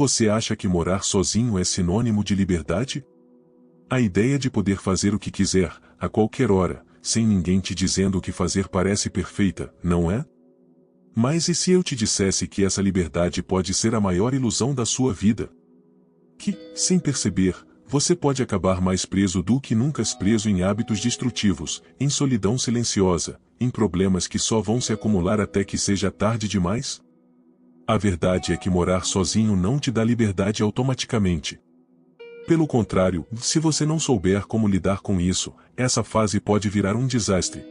Você acha que morar sozinho é sinônimo de liberdade? A ideia de poder fazer o que quiser, a qualquer hora, sem ninguém te dizendo o que fazer parece perfeita, não é? Mas e se eu te dissesse que essa liberdade pode ser a maior ilusão da sua vida? Que, sem perceber, você pode acabar mais preso do que nunca preso em hábitos destrutivos, em solidão silenciosa, em problemas que só vão se acumular até que seja tarde demais? A verdade é que morar sozinho não te dá liberdade automaticamente. Pelo contrário, se você não souber como lidar com isso, essa fase pode virar um desastre.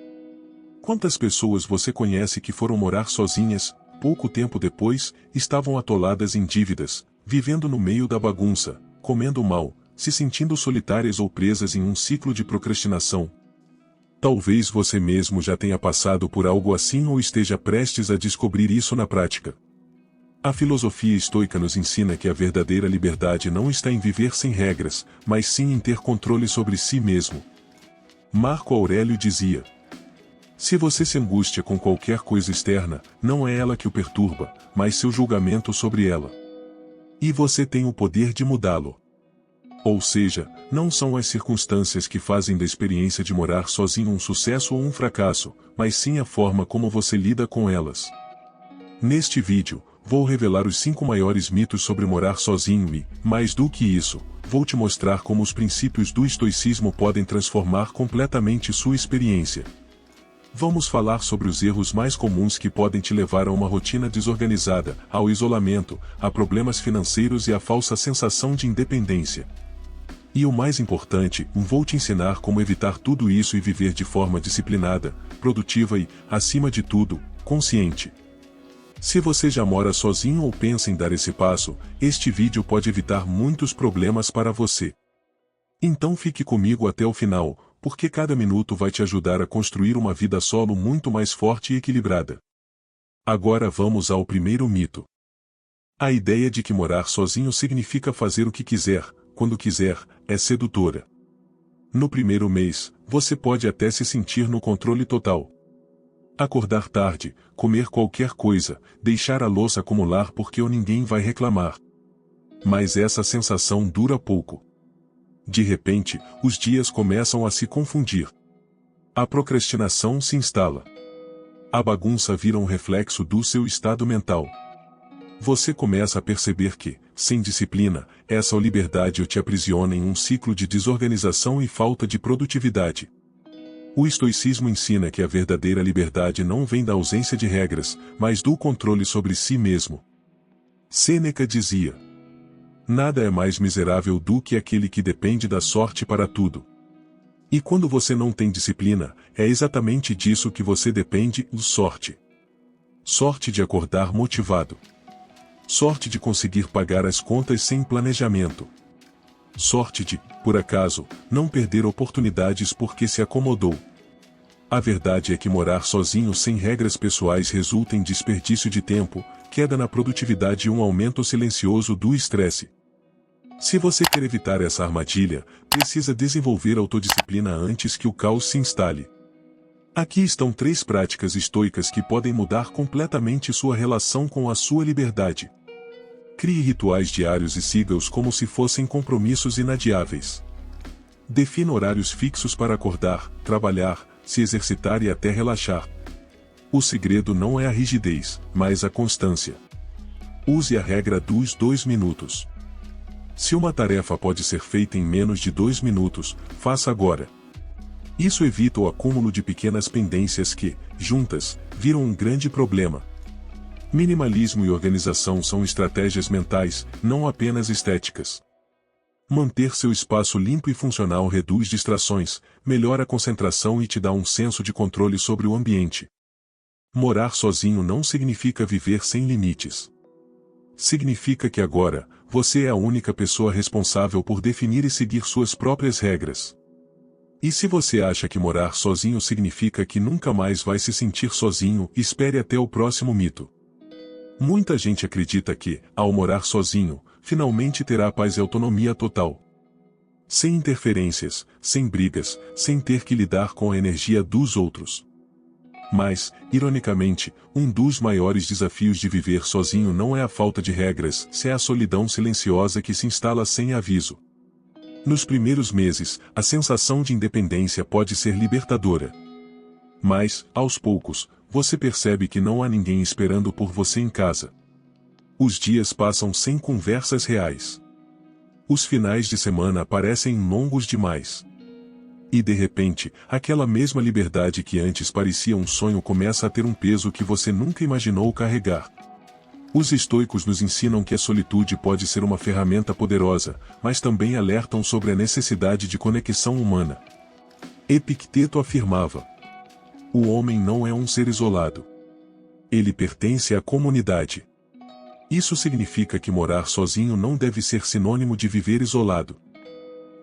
Quantas pessoas você conhece que foram morar sozinhas, pouco tempo depois, estavam atoladas em dívidas, vivendo no meio da bagunça, comendo mal, se sentindo solitárias ou presas em um ciclo de procrastinação? Talvez você mesmo já tenha passado por algo assim ou esteja prestes a descobrir isso na prática. A filosofia estoica nos ensina que a verdadeira liberdade não está em viver sem regras, mas sim em ter controle sobre si mesmo. Marco Aurélio dizia: se você se angustia com qualquer coisa externa, não é ela que o perturba, mas seu julgamento sobre ela. E você tem o poder de mudá-lo. Ou seja, não são as circunstâncias que fazem da experiência de morar sozinho um sucesso ou um fracasso, mas sim a forma como você lida com elas. Neste vídeo, vou revelar os 5 maiores mitos sobre morar sozinho e, mais do que isso, vou te mostrar como os princípios do estoicismo podem transformar completamente sua experiência. Vamos falar sobre os erros mais comuns que podem te levar a uma rotina desorganizada, ao isolamento, a problemas financeiros e à falsa sensação de independência. E o mais importante, vou te ensinar como evitar tudo isso e viver de forma disciplinada, produtiva e, acima de tudo, consciente. Se você já mora sozinho ou pensa em dar esse passo, este vídeo pode evitar muitos problemas para você. Então fique comigo até o final, porque cada minuto vai te ajudar a construir uma vida solo muito mais forte e equilibrada. Agora vamos ao primeiro mito. A ideia de que morar sozinho significa fazer o que quiser, quando quiser, é sedutora. No primeiro mês, você pode até se sentir no controle total. Acordar tarde, comer qualquer coisa, deixar a louça acumular porque ninguém vai reclamar. Mas essa sensação dura pouco. De repente, os dias começam a se confundir. A procrastinação se instala. A bagunça vira um reflexo do seu estado mental. Você começa a perceber que, sem disciplina, essa liberdade te aprisiona em um ciclo de desorganização e falta de produtividade. O estoicismo ensina que a verdadeira liberdade não vem da ausência de regras, mas do controle sobre si mesmo. Sêneca dizia: nada é mais miserável do que aquele que depende da sorte para tudo. E quando você não tem disciplina, é exatamente disso que você depende: sorte. Sorte de acordar motivado. Sorte de conseguir pagar as contas sem planejamento. Sorte de, por acaso, não perder oportunidades porque se acomodou. A verdade é que morar sozinho sem regras pessoais resulta em desperdício de tempo, queda na produtividade e um aumento silencioso do estresse. Se você quer evitar essa armadilha, precisa desenvolver autodisciplina antes que o caos se instale. Aqui estão 3 práticas estoicas que podem mudar completamente sua relação com a sua liberdade. Crie rituais diários e siga-os como se fossem compromissos inadiáveis. Defina horários fixos para acordar, trabalhar, se exercitar e até relaxar. O segredo não é a rigidez, mas a constância. Use a regra dos 2 minutos. Se uma tarefa pode ser feita em menos de 2 minutos, faça agora. Isso evita o acúmulo de pequenas pendências que, juntas, viram um grande problema. Minimalismo e organização são estratégias mentais, não apenas estéticas. Manter seu espaço limpo e funcional reduz distrações, melhora a concentração e te dá um senso de controle sobre o ambiente. Morar sozinho não significa viver sem limites. Significa que agora, você é a única pessoa responsável por definir e seguir suas próprias regras. E se você acha que morar sozinho significa que nunca mais vai se sentir sozinho, espere até o próximo mito. Muita gente acredita que, ao morar sozinho, finalmente terá paz e autonomia total. Sem interferências, sem brigas, sem ter que lidar com a energia dos outros. Mas, ironicamente, um dos maiores desafios de viver sozinho não é a falta de regras, é a solidão silenciosa que se instala sem aviso. Nos primeiros meses, a sensação de independência pode ser libertadora. Mas, aos poucos, você percebe que não há ninguém esperando por você em casa. Os dias passam sem conversas reais. Os finais de semana parecem longos demais. E de repente, aquela mesma liberdade que antes parecia um sonho começa a ter um peso que você nunca imaginou carregar. Os estoicos nos ensinam que a solitude pode ser uma ferramenta poderosa, mas também alertam sobre a necessidade de conexão humana. Epicteto afirmava: o homem não é um ser isolado. Ele pertence à comunidade. Isso significa que morar sozinho não deve ser sinônimo de viver isolado.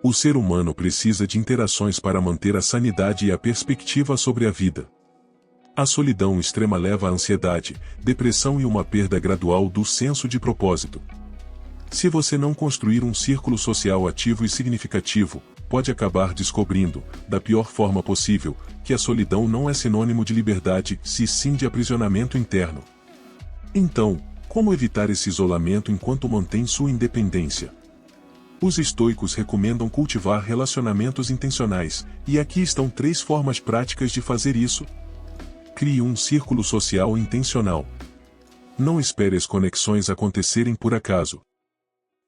O ser humano precisa de interações para manter a sanidade e a perspectiva sobre a vida. A solidão extrema leva à ansiedade, depressão e uma perda gradual do senso de propósito. Se você não construir um círculo social ativo e significativo, pode acabar descobrindo, da pior forma possível, que a solidão não é sinônimo de liberdade, sim de aprisionamento interno. Então, como evitar esse isolamento enquanto mantém sua independência? Os estoicos recomendam cultivar relacionamentos intencionais, e aqui estão 3 formas práticas de fazer isso. Crie um círculo social intencional. Não espere as conexões acontecerem por acaso.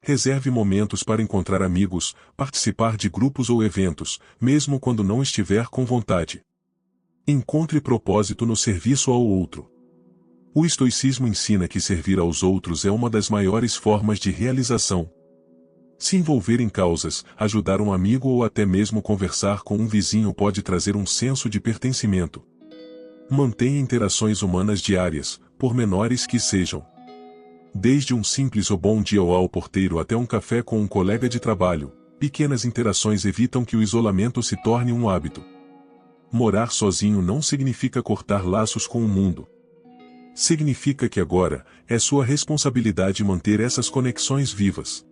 Reserve momentos para encontrar amigos, participar de grupos ou eventos, mesmo quando não estiver com vontade. Encontre propósito no serviço ao outro. O estoicismo ensina que servir aos outros é uma das maiores formas de realização. Se envolver em causas, ajudar um amigo ou até mesmo conversar com um vizinho pode trazer um senso de pertencimento. Mantenha interações humanas diárias, por menores que sejam. Desde um simples bom dia ao porteiro até um café com um colega de trabalho, pequenas interações evitam que o isolamento se torne um hábito. Morar sozinho não significa cortar laços com o mundo. Significa que agora, é sua responsabilidade manter essas conexões vivas.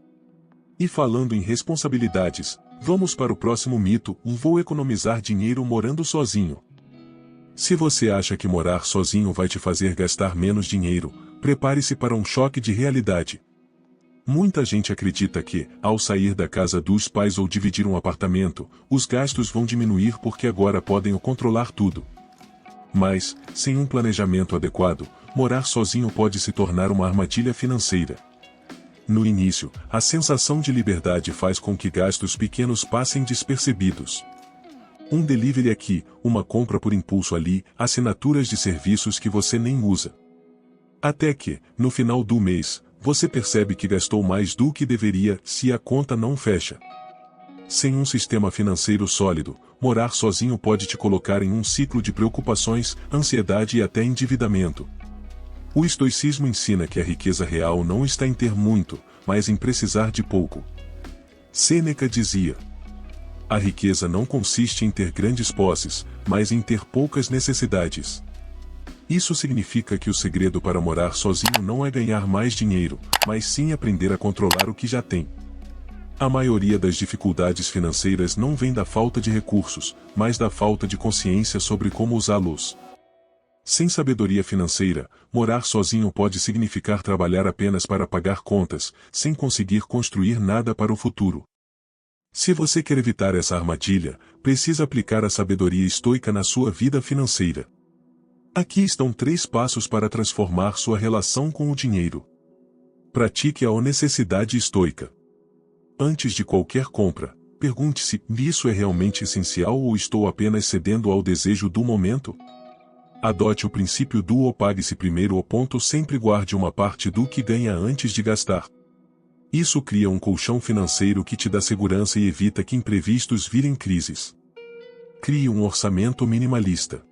E falando em responsabilidades, vamos para o próximo mito: vou economizar dinheiro morando sozinho. Se você acha que morar sozinho vai te fazer gastar menos dinheiro, prepare-se para um choque de realidade. Muita gente acredita que, ao sair da casa dos pais ou dividir um apartamento, os gastos vão diminuir porque agora podem controlar tudo. Mas, sem um planejamento adequado, morar sozinho pode se tornar uma armadilha financeira. No início, a sensação de liberdade faz com que gastos pequenos passem despercebidos. Um delivery aqui, uma compra por impulso ali, assinaturas de serviços que você nem usa. Até que, no final do mês, você percebe que gastou mais do que deveria, se a conta não fecha. Sem um sistema financeiro sólido, morar sozinho pode te colocar em um ciclo de preocupações, ansiedade e até endividamento. O estoicismo ensina que a riqueza real não está em ter muito, mas em precisar de pouco. Sêneca dizia: a riqueza não consiste em ter grandes posses, mas em ter poucas necessidades. Isso significa que o segredo para morar sozinho não é ganhar mais dinheiro, mas sim aprender a controlar o que já tem. A maioria das dificuldades financeiras não vem da falta de recursos, mas da falta de consciência sobre como usá-los. Sem sabedoria financeira, morar sozinho pode significar trabalhar apenas para pagar contas, sem conseguir construir nada para o futuro. Se você quer evitar essa armadilha, precisa aplicar a sabedoria estoica na sua vida financeira. Aqui estão 3 passos para transformar sua relação com o dinheiro. Pratique a honestidade estoica. Antes de qualquer compra, pergunte-se: isso é realmente essencial ou estou apenas cedendo ao desejo do momento? Adote o princípio do pague-se primeiro. Sempre guarde uma parte do que ganha antes de gastar. Isso cria um colchão financeiro que te dá segurança e evita que imprevistos virem crises. Crie um orçamento minimalista.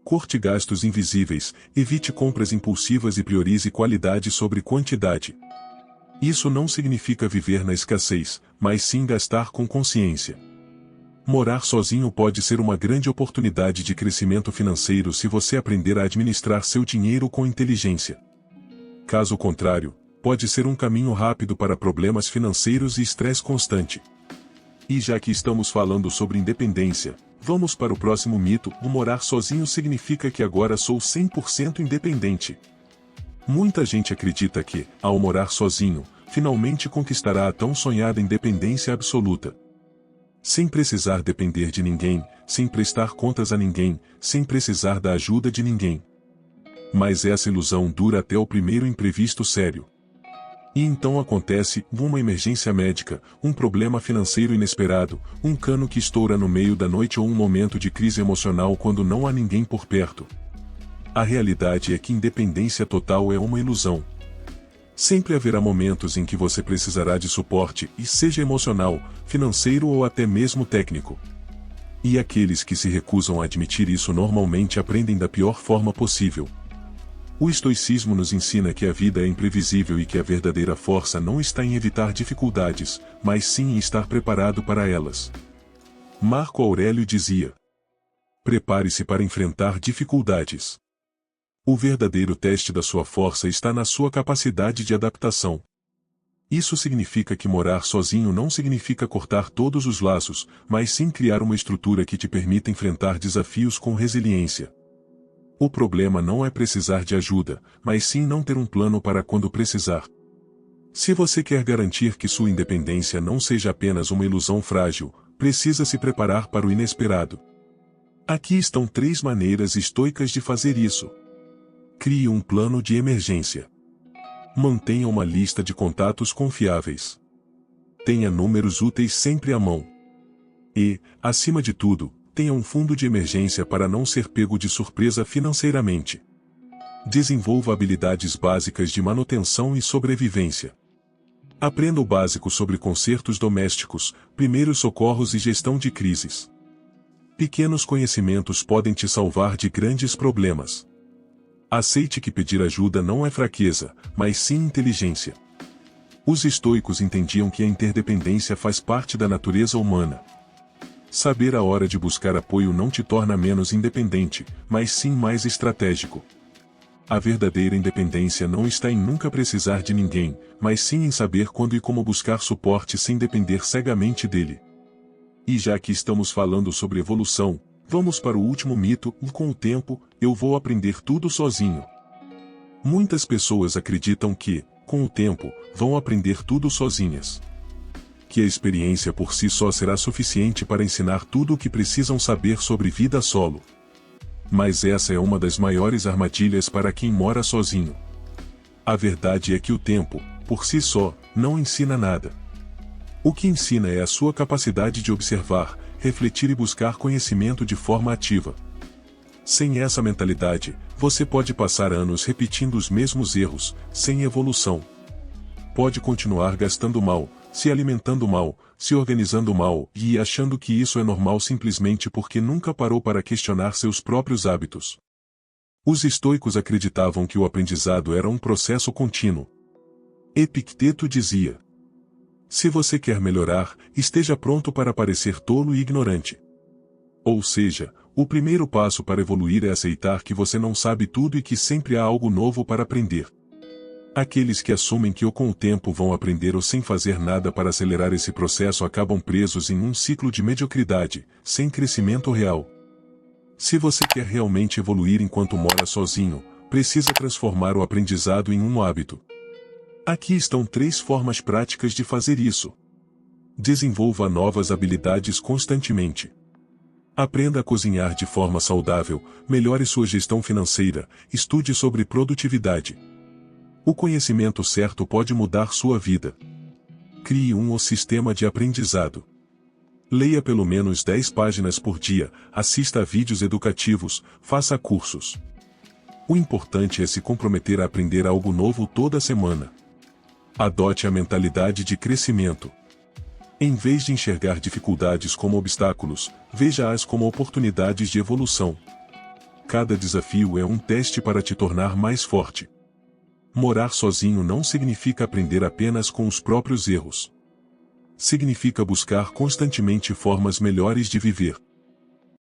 Corte gastos invisíveis, evite compras impulsivas e priorize qualidade sobre quantidade. Isso não significa viver na escassez, mas sim gastar com consciência. Morar sozinho pode ser uma grande oportunidade de crescimento financeiro se você aprender a administrar seu dinheiro com inteligência. Caso contrário, pode ser um caminho rápido para problemas financeiros e estresse constante. E já que estamos falando sobre independência, vamos para o próximo mito. O morar sozinho significa que agora sou 100% independente. Muita gente acredita que, ao morar sozinho, finalmente conquistará a tão sonhada independência absoluta. Sem precisar depender de ninguém, sem prestar contas a ninguém, sem precisar da ajuda de ninguém. Mas essa ilusão dura até o primeiro imprevisto sério. E então acontece uma emergência médica, um problema financeiro inesperado, um cano que estoura no meio da noite ou um momento de crise emocional quando não há ninguém por perto. A realidade é que independência total é uma ilusão. Sempre haverá momentos em que você precisará de suporte, e seja emocional, financeiro ou até mesmo técnico. E aqueles que se recusam a admitir isso normalmente aprendem da pior forma possível. O estoicismo nos ensina que a vida é imprevisível e que a verdadeira força não está em evitar dificuldades, mas sim em estar preparado para elas. Marco Aurélio dizia: prepare-se para enfrentar dificuldades. O verdadeiro teste da sua força está na sua capacidade de adaptação. Isso significa que morar sozinho não significa cortar todos os laços, mas sim criar uma estrutura que te permita enfrentar desafios com resiliência. O problema não é precisar de ajuda, mas sim não ter um plano para quando precisar. Se você quer garantir que sua independência não seja apenas uma ilusão frágil, precisa se preparar para o inesperado. Aqui estão 3 maneiras estoicas de fazer isso. Crie um plano de emergência. Mantenha uma lista de contatos confiáveis. Tenha números úteis sempre à mão. E, acima de tudo, tenha um fundo de emergência para não ser pego de surpresa financeiramente. Desenvolva habilidades básicas de manutenção e sobrevivência. Aprenda o básico sobre consertos domésticos, primeiros socorros e gestão de crises. Pequenos conhecimentos podem te salvar de grandes problemas. Aceite que pedir ajuda não é fraqueza, mas sim inteligência. Os estoicos entendiam que a interdependência faz parte da natureza humana. Saber a hora de buscar apoio não te torna menos independente, mas sim mais estratégico. A verdadeira independência não está em nunca precisar de ninguém, mas sim em saber quando e como buscar suporte sem depender cegamente dele. E já que estamos falando sobre evolução, vamos para o último mito: e com o tempo, eu vou aprender tudo sozinho. Muitas pessoas acreditam que, com o tempo, vão aprender tudo sozinhas. Que a experiência por si só será suficiente para ensinar tudo o que precisam saber sobre vida solo. Mas essa é uma das maiores armadilhas para quem mora sozinho. A verdade é que o tempo, por si só, não ensina nada. O que ensina é a sua capacidade de observar, refletir e buscar conhecimento de forma ativa. Sem essa mentalidade, você pode passar anos repetindo os mesmos erros, sem evolução. Pode continuar gastando mal, se alimentando mal, se organizando mal e achando que isso é normal simplesmente porque nunca parou para questionar seus próprios hábitos. Os estoicos acreditavam que o aprendizado era um processo contínuo. Epicteto dizia: se você quer melhorar, esteja pronto para parecer tolo e ignorante. Ou seja, o primeiro passo para evoluir é aceitar que você não sabe tudo e que sempre há algo novo para aprender. Aqueles que assumem que ou com o tempo vão aprender ou sem fazer nada para acelerar esse processo acabam presos em um ciclo de mediocridade, sem crescimento real. Se você quer realmente evoluir enquanto mora sozinho, precisa transformar o aprendizado em um hábito. Aqui estão 3 formas práticas de fazer isso. Desenvolva novas habilidades constantemente. Aprenda a cozinhar de forma saudável, melhore sua gestão financeira, estude sobre produtividade. O conhecimento certo pode mudar sua vida. Crie um sistema de aprendizado. Leia pelo menos 10 páginas por dia, assista a vídeos educativos, faça cursos. O importante é se comprometer a aprender algo novo toda semana. Adote a mentalidade de crescimento. Em vez de enxergar dificuldades como obstáculos, veja-as como oportunidades de evolução. Cada desafio é um teste para te tornar mais forte. Morar sozinho não significa aprender apenas com os próprios erros. Significa buscar constantemente formas melhores de viver.